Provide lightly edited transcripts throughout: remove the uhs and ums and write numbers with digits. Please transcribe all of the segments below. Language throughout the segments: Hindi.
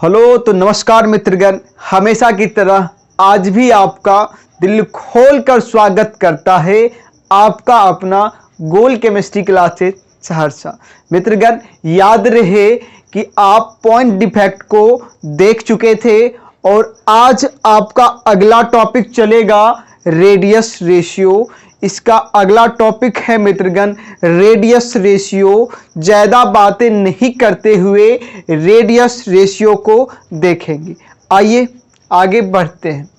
हेलो तो नमस्कार मित्रगण, हमेशा की तरह आज भी आपका दिल खोलकर स्वागत करता है आपका अपना गोल केमिस्ट्री क्लासेस सहरसा। मित्रगण, याद रहे कि आप पॉइंट डिफेक्ट को देख चुके थे और आज आपका अगला टॉपिक चलेगा रेडियस रेशियो। इसका अगला टॉपिक है मित्रगण रेडियस रेशियो। ज़्यादा बातें नहीं करते हुए रेडियस रेशियो को देखेंगे। आइए आगे बढ़ते हैं।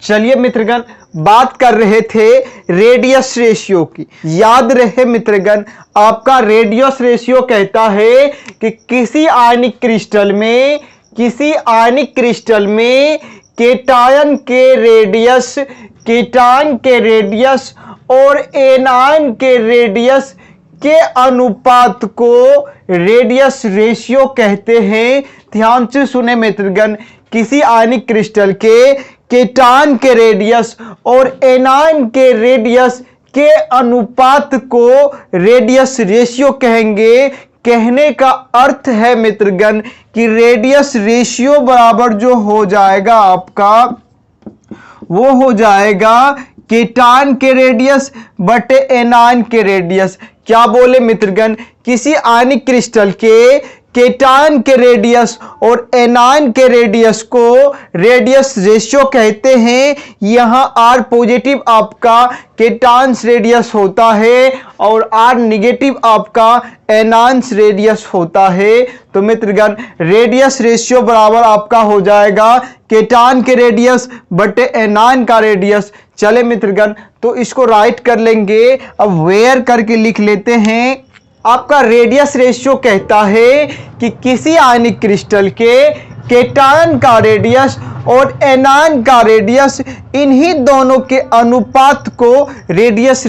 चलिए मित्रगण, बात कर रहे थे रेडियस रेशियो की। याद रहे मित्रगण, आपका रेडियस रेशियो कहता है कि किसी आयनिक क्रिस्टल में केटायन के रेडियस और एनायन के रेडियस के अनुपात को रेडियस रेशियो कहते हैं। ध्यान से सुने मित्रगण, किसी आयनिक क्रिस्टल के केटायन के रेडियस और एनायन के रेडियस के अनुपात को रेडियस रेशियो कहेंगे। कहने का अर्थ है मित्रगण कि रेडियस रेशियो बराबर जो हो जाएगा आपका, वो हो जाएगा केटायन के रेडियस बटे एनायन के रेडियस। क्या बोले मित्रगण, किसी आयनिक क्रिस्टल के केटायन के रेडियस और एनायन के रेडियस को रेडियस रेशियो कहते हैं। यहाँ R पॉजिटिव आपका केटायन रेडियस होता है और R निगेटिव आपका एनायन रेडियस होता है। तो मित्रगण, रेडियस रेशियो बराबर आपका हो जाएगा केटायन के रेडियस बटे एनायन का रेडियस। चले मित्रगण, तो इसको राइट कर लेंगे। अब वेयर करके लिख लेते हैं। आपका रेडियस रेशियो कहता है कि किसी आयनिक क्रिस्टल के केटायन का रेडियस और एनायन का रेडियस, इन्हीं दोनों के अनुपात को रेडियस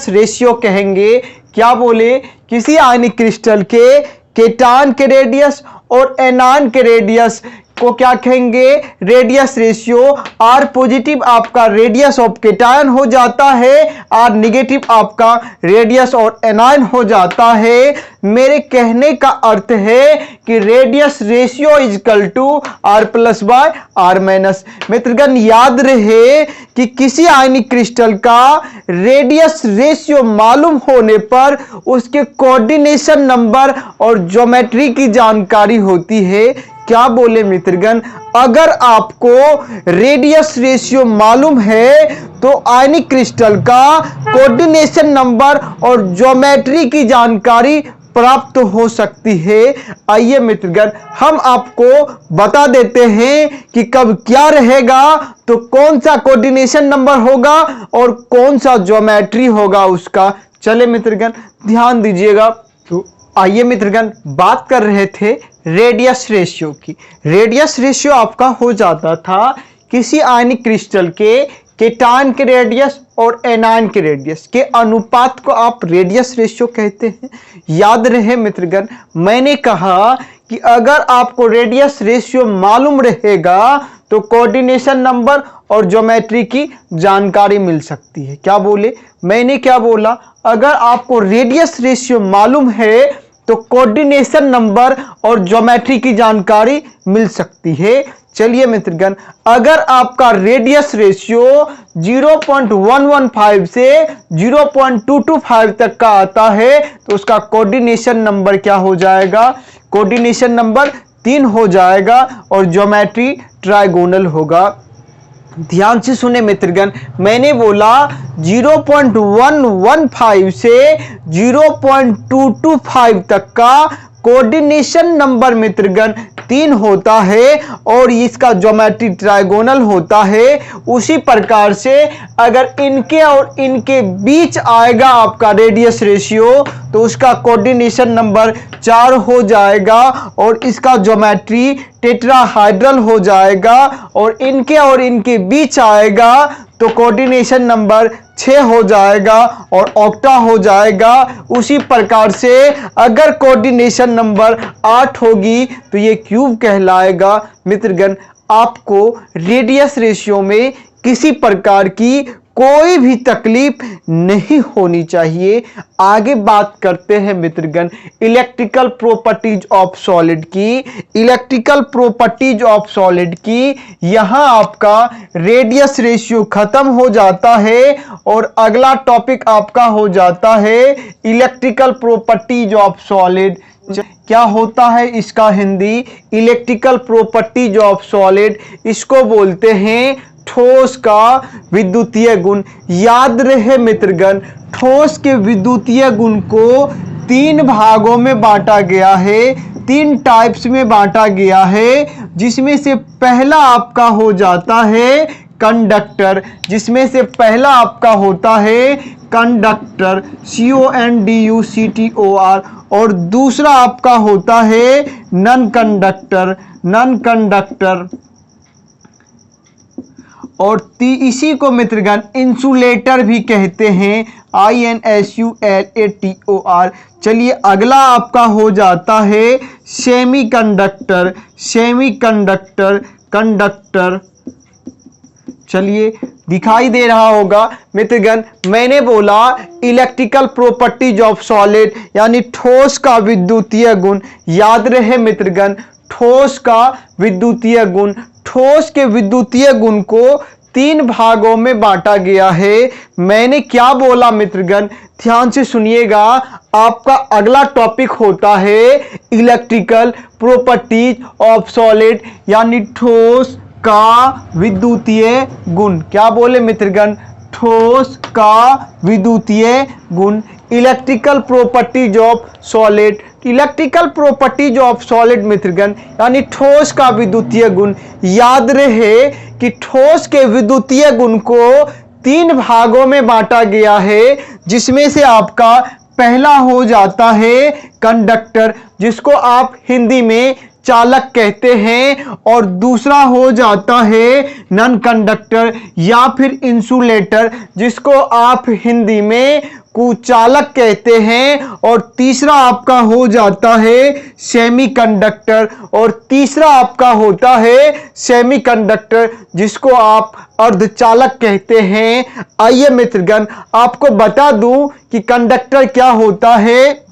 रेशियो कहेंगे। क्या बोले, किसी आयनिक क्रिस्टल के केटायन के रेडियस और एनायन के रेडियस को क्या कहेंगे, रेडियस रेशियो। R पॉजिटिव आपका रेडियस ऑफ केटायन हो जाता है, R निगेटिव आपका रेडियस और एनायन हो जाता है। मेरे कहने का अर्थ है कि radius ratio equal to R plus by R minus. मित्रगण, याद रहे कि किसी आयनिक क्रिस्टल का रेडियस रेशियो मालूम होने पर उसके कोऑर्डिनेशन नंबर और ज्योमेट्री की जानकारी होती है। क्या बोले मित्रगण, अगर आपको रेडियस रेशियो मालूम है तो आयनिक क्रिस्टल का कोऑर्डिनेशन नंबर और ज्योमेट्री की जानकारी प्राप्त हो सकती है। आइए मित्रगण, हम आपको बता देते हैं कि कब क्या रहेगा, तो कौन सा कोऑर्डिनेशन नंबर होगा और कौन सा ज्योमेट्री होगा उसका। चले मित्रगण, ध्यान दीजिएगा। तो आइए मित्रगण, बात कर रहे थे रेडियस रेशियो की। रेडियस रेशियो आपका हो जाता था किसी आयनिक क्रिस्टल के केटायन के रेडियस और एनायन के रेडियस के अनुपात को आप रेडियस रेशियो कहते हैं। याद रहे मित्रगण, मैंने कहा कि अगर आपको रेडियस रेशियो मालूम रहेगा तो कोऑर्डिनेशन नंबर और ज्योमेट्री की जानकारी मिल सकती है। क्या बोले, मैंने क्या बोला, अगर आपको रेडियस रेशियो मालूम है तो कोऑर्डिनेशन नंबर और ज्योमेट्री की जानकारी मिल सकती है। चलिए मित्रगण, अगर आपका रेडियस रेशियो 0.115 से 0.225 तक का आता है तो उसका कोऑर्डिनेशन नंबर क्या हो जाएगा, कोऑर्डिनेशन नंबर 3 हो जाएगा और ज्योमेट्री ट्राइगोनल होगा। ध्यान से सुने मित्रगण, मैंने बोला 0.115 से 0.225 तक का कोऑर्डिनेशन नंबर मित्रगण 3 होता है और इसका ज्योमेट्री ट्राइगोनल होता है। उसी प्रकार से अगर इनके और इनके बीच आएगा आपका रेडियस रेशियो तो उसका कोऑर्डिनेशन नंबर 4 हो जाएगा और इसका ज्योमेट्री टेट्राहाइड्रल हो जाएगा। और इनके बीच आएगा तो कोऑर्डिनेशन नंबर 6 हो जाएगा और ऑक्टा हो जाएगा। उसी प्रकार से अगर कोऑर्डिनेशन नंबर 8 होगी तो ये क्यूब कहलाएगा। मित्रगण, आपको रेडियस रेशियो में किसी प्रकार की कोई भी तकलीफ नहीं होनी चाहिए। आगे बात करते हैं मित्रगण इलेक्ट्रिकल प्रॉपर्टीज ऑफ सॉलिड की। इलेक्ट्रिकल प्रॉपर्टीज ऑफ सॉलिड की यहां आपका रेडियस रेशियो खत्म हो जाता है और अगला टॉपिक आपका हो जाता है इलेक्ट्रिकल प्रॉपर्टीज ऑफ सॉलिड। क्या होता है इसका Hindi? Electrical properties of solid, इसको बोलते हैं ठोस का विद्युतीय गुण। याद रहे मित्रगण, ठोस के विद्युतीय गुण को 3 भागों में बांटा गया है, 3 टाइप्स में बांटा गया है, जिसमें से पहला आपका हो जाता है कंडक्टर, जिसमें से पहला आपका होता है कंडक्टर CONDUCTOR, और दूसरा आपका होता है नॉन कंडक्टर, नॉन कंडक्टर, और इसी को मित्रगण इंसुलेटर भी कहते हैं INSULATOR। चलिए अगला आपका हो जाता है सेमीकंडक्टर, सेमीकंडक्टर, कंडक्टर। चलिए दिखाई दे रहा होगा मित्रगण, मैंने बोला इलेक्ट्रिकल प्रॉपर्टीज ऑफ सॉलिड यानी ठोस का विद्युतीय गुण। याद रहे मित्रगण, ठोस का विद्युतीय गुण, ठोस के विद्युतीय गुण को 3 भागों में बांटा गया है। मैंने क्या बोला मित्रगण, ध्यान से सुनिएगा। आपका अगला टॉपिक होता है इलेक्ट्रिकल प्रॉपर्टीज ऑफ सॉलिड यानी ठोस का विद्युतीय गुण। क्या बोले मित्रगण? ठोस का विद्युतीय गुण, electrical properties of solid. Electrical properties of solid मित्रगण यानी ठोस का विद्युतीय गुण। याद रहे कि ठोस के विद्युतीय गुण को 3 भागों में बांटा गया है, जिसमें से आपका पहला हो जाता है कंडक्टर, जिसको आप हिंदी में चालक कहते हैं, और दूसरा हो जाता है नॉन कंडक्टर या फिर इंसुलेटर, जिसको आप हिंदी में कुचालक कहते हैं, और तीसरा आपका हो जाता है सेमीकंडक्टर, और तीसरा आपका होता है सेमीकंडक्टर जिसको आप अर्धचालक कहते हैं। आइए मित्रगण आपको बता दूं कि कंडक्टर क्या होता है,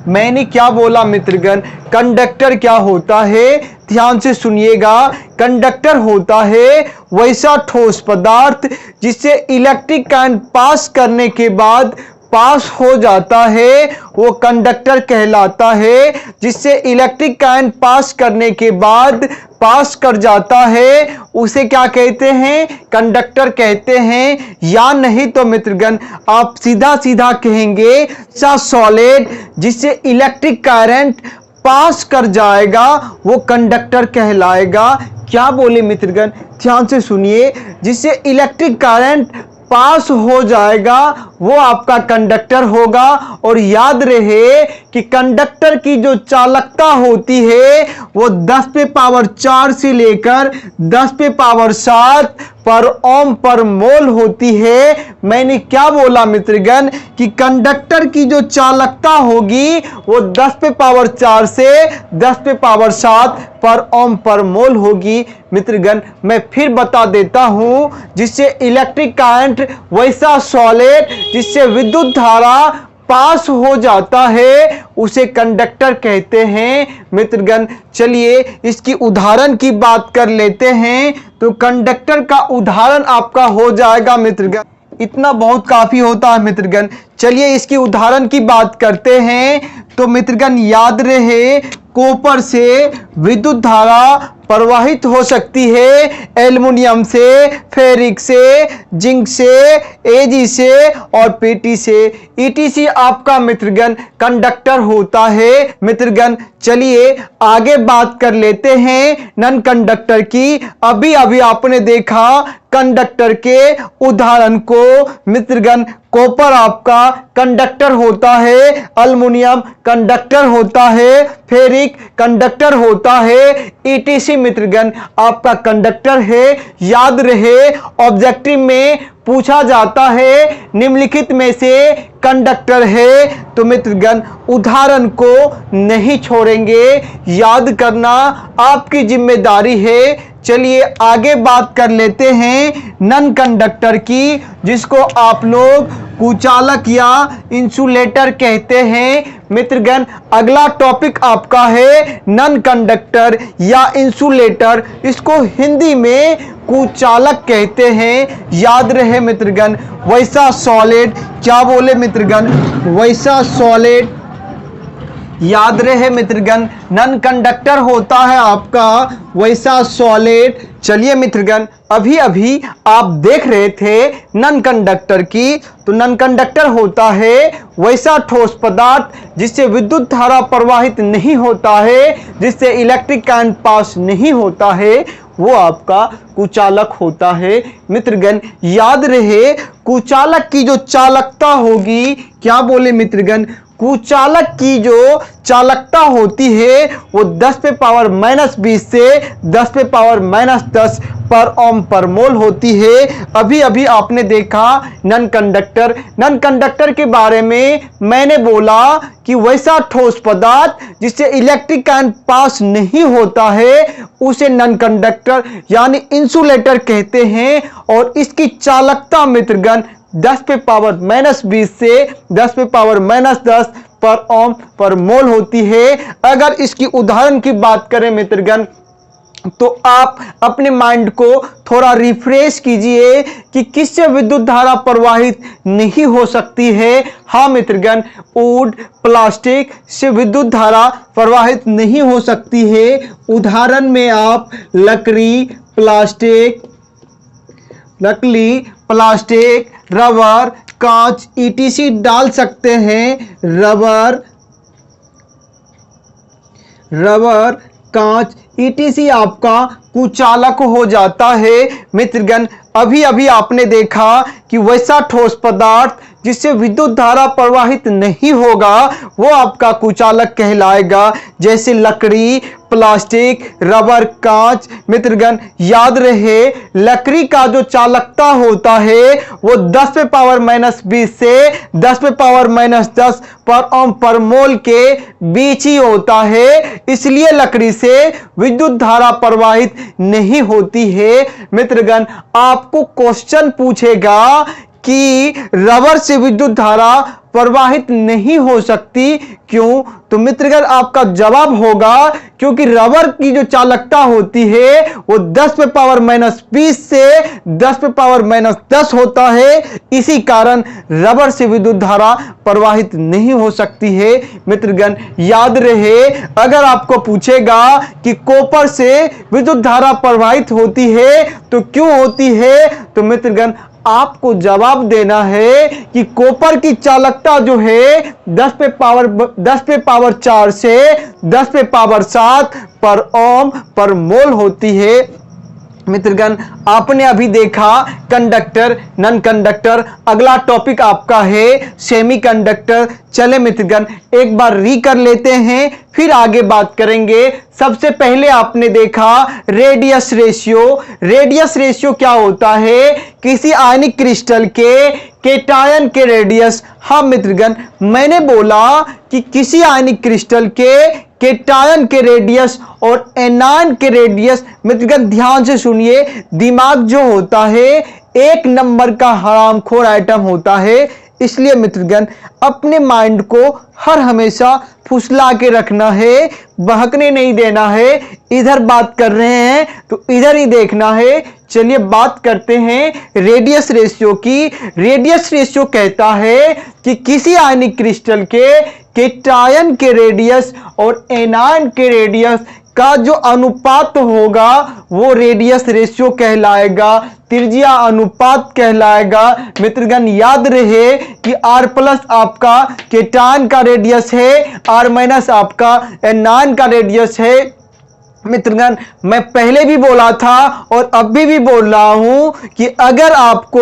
मैंने क्या बोला मित्रगण, कंडक्टर क्या होता है, ध्यान से सुनिएगा। कंडक्टर होता है वैसा ठोस पदार्थ जिससे इलेक्ट्रिक करंट पास करने के बाद पास हो जाता है, वो कंडक्टर कहलाता है। जिससे इलेक्ट्रिक करंट पास करने के बाद पास कर जाता है, उसे क्या कहते हैं? कंडक्टर कहते हैं। या नहीं तो मित्रगण आप सीधा सीधा कहेंगे सॉलिड जिससे इलेक्ट्रिक करंट पास कर जाएगा वो कंडक्टर कहलाएगा। क्या बोले मित्रगण, ध्यान से सुनिए। जिससे इलेक्ट्रिक करंट पास हो जाएगा वो आपका कंडक्टर होगा। और याद रहे कि कंडक्टर की जो चालकता होती है वो 10 पे पावर 4 से लेकर 10 पे पावर 7 पर ओम पर मोल होती है। मैंने क्या बोला मित्रगण कि कंडक्टर की जो चालकता होगी वो 10 पे पावर 4 से 10 पे पावर 7 पर ओम पर मोल होगी। मित्रगण मैं फिर बता देता हूं, जिससे इलेक्ट्रिक करंट वैसा सॉलिड जिससे विद्युत धारा पास हो जाता है उसे कंडक्टर कहते हैं। मित्रगण चलिए इसकी उदाहरण की बात कर लेते हैं। तो कंडक्टर का उदाहरण आपका हो जाएगा मित्रगण, इतना बहुत काफी होता है मित्रगण। चलिए इसकी उदाहरण की बात करते हैं। तो मित्रगण याद रहे कॉपर से विद्युत धारा प्रवाहित हो सकती है, एल्युमिनियम से, फेरिक से, जिंक से, एजी से और पीटी से। ईटीसी आपका मित्रगण कंडक्टर होता है। मित्रगण चलिए आगे बात कर लेते हैं नॉन कंडक्टर की। अभी अभी आपने देखा कंडक्टर के उदाहरण को। मित्रगण कॉपर आपका कंडक्टर होता है, एल्युमिनियम कंडक्टर होता है, फेरिक कंडक्टर होता है, ईटीसी मित्रगण आपका कंडक्टर है। याद रहे ऑब्जेक्टिव में पूछा जाता है निम्नलिखित में से कंडक्टर है, तो मित्रगण उदाहरण को नहीं छोड़ेंगे, याद करना आपकी जिम्मेदारी है। चलिए आगे बात कर लेते हैं नन कंडक्टर की, जिसको आप लोग कुचालक या इंसुलेटर कहते हैं। मित्रगण, अगला टॉपिक आपका है नन कंडक्टर या इंसुलेटर। इसको हिंदी में कुचालक कहते हैं। याद रहे मित्रगण, वैसा सॉलिड, क्या बोले मित्रगण, वैसा सॉलिड। याद रहे मित्रगण, नन कंडक्टर होता है आपका वैसा सॉलिड। चलिए मित्रगण, अभी अभी आप देख रहे थे नन कंडक्टर की, तो नन कंडक्टर होता है वैसा ठोस पदार्थ जिससे विद्युत धारा प्रवाहित नहीं होता है, जिससे इलेक्ट्रिक करंट पास नहीं होता है, वो आपका कुचालक होता है। मित्रगण, याद रहे कुचालक की जो चालकता होगी, क्या बोले मित्रगण, कुचालक की जो चालकता होती है वो 10 पे पावर -20 से 10 पे पावर -10 पर ओम पर मोल होती है। अभी अभी आपने देखा नन कंडक्टर के बारे में मैंने बोला कि वैसा ठोस पदार्थ जिससे इलेक्ट्रिक करंट पास नहीं होता है उसे नन कंडक्टर यानी इंसुलेटर कहते हैं। और इसकी चालकता मित्रगण 10 पे पावर -20 से 10 पे पावर -10 पर ओम पर मोल होती है। अगर इसकी उदाहरण की बात करें मित्रगण, तो आप अपने माइंड को थोड़ा रिफ्रेश कीजिए कि किससे विद्युत धारा प्रवाहित नहीं हो सकती है। हाँ मित्रगण, वुड प्लास्टिक से विद्युत धारा प्रवाहित नहीं हो सकती है। उदाहरण में आप लकड़ी, प्लास्टिक, रबर, कांच ETC डाल सकते हैं। रबर, कांच ETC आपका कुचालक हो जाता है। मित्रगण, अभी अभी आपने देखा कि वैसा ठोस पदार्थ जिससे विद्युत धारा प्रवाहित नहीं होगा वो आपका कुचालक कहलाएगा, जैसे लकड़ी, प्लास्टिक, रबर, कांच। मित्रगण, याद रहे लकड़ी का जो चालकता होता है वो 10 पे पावर -20 से 10 पे पावर -10 पर ओम पर मोल के बीच ही होता है, इसलिए लकड़ी से विद्युत धारा प्रवाहित नहीं होती है। मित्रगण, आपको क्वेश्चन पूछेगा कि रबर से विद्युत धारा प्रवाहित नहीं हो सकती, क्यों? तो मित्रगण, आपका जवाब होगा क्योंकि रबर की जो चालकता होती है वो 10 पे पावर -20 से 10 पे पावर -10 होता है, इसी कारण रबर से विद्युत धारा प्रवाहित नहीं हो सकती है। मित्रगण, याद रहे अगर आपको पूछेगा कि कॉपर से विद्युत धारा प्रवाहित होती है तो क्यों होती है, तो मित्रगण आपको जवाब देना है कि कॉपर की चालकता जो है 10 पे पावर 4 से 10 पे पावर 7 पर ओम पर मोल होती है। मित्रगण, आपने अभी देखा कंडक्टर, नन कंडक्टर। अगला टॉपिक आपका है सेमीकंडक्टर। चले मित्रगण, एक बार री कर लेते हैं फिर आगे बात करेंगे। सबसे पहले आपने देखा रेडियस रेशियो। रेडियस रेशियो क्या होता है? किसी आयनिक क्रिस्टल के केटायन के रेडियस। हाँ मित्रगण, मैंने बोला कि किसी आयनिक क्रिस्टल के केटायन के रेडियस और एनायन के रेडियस। मित्रगण, ध्यान से सुनिए, दिमाग जो होता है एक नंबर का हरामखोर आइटम होता है, इसलिए मित्रगण अपने माइंड को हर हमेशा फुसला के रखना है, बहकने नहीं देना है। इधर बात कर रहे हैं तो इधर ही देखना है। चलिए बात करते हैं रेडियस रेशियो की। रेडियस रेशियो कहता है कि किसी आयनिक क्रिस्टल के केटायन के रेडियस और एनायन के रेडियस का जो अनुपात होगा वो रेडियस रेशियो कहलाएगा, त्रिज्या अनुपात कहलाएगा। मित्रगण, याद रहे कि R+ आपका केटायन का रेडियस है, R- आपका एनायन का रेडियस है। मित्रगण, मैं पहले भी बोला था और अभी भी बोल रहा हूं कि अगर आपको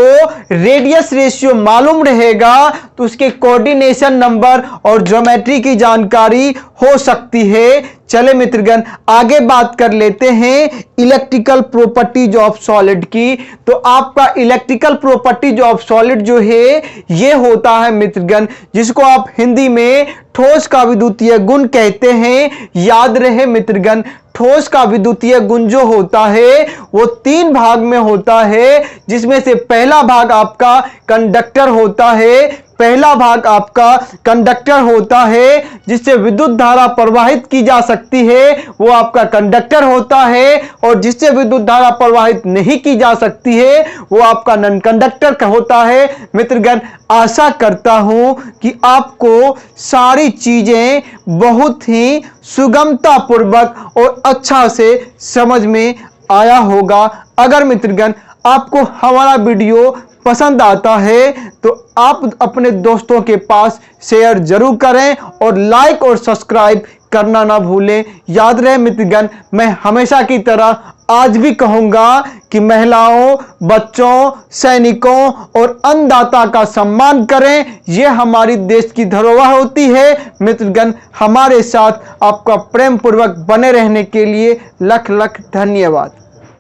रेडियस रेशियो मालूम रहेगा तो उसके कोऑर्डिनेशन नंबर और ज्योमेट्री की जानकारी हो सकती है। चले मित्रगण आगे बात कर लेते हैं इलेक्ट्रिकल प्रॉपर्टीज ऑफ सॉलिड की। तो आपका इलेक्ट्रिकल प्रॉपर्टीज ऑफ सॉलिड जो है ये होता है मित्रगण, जिसको आप हिंदी में ठोस का विद्युतीय गुण कहते हैं। याद रहे मित्रगण, ठोस का विद्युतीय गुण जो होता है वो 3 भाग में होता है, जिसमें से पहला भाग आपका कंडक्टर होता है। पहला भाग आपका कंडक्टर होता है जिससे विद्युत धारा प्रवाहित की जा सकती है, वो आपका कंडक्टर होता है। और जिससे विद्युत धारा प्रवाहित नहीं की जा सकती है वो आपका नॉन कंडक्टर होता है। मित्रगण आशा करता हूं कि आपको सारी चीजें बहुत ही सुगमता पूर्वक और अच्छा से समझ में आया होगा। अगर मित्रगण आपको हमारा वीडियो पसंद आता है तो आप अपने दोस्तों के पास शेयर जरूर करें और लाइक और सब्सक्राइब करना ना भूलें। याद रहे मित्रगण, मैं हमेशा की तरह आज भी कहूंगा कि महिलाओं, बच्चों, सैनिकों और अन्नदाता का सम्मान करें। यह हमारी देश की धरोहर होती है। मित्रगण हमारे साथ आपका प्रेम पूर्वक बने रहने के लिए लख लख धन्यवाद।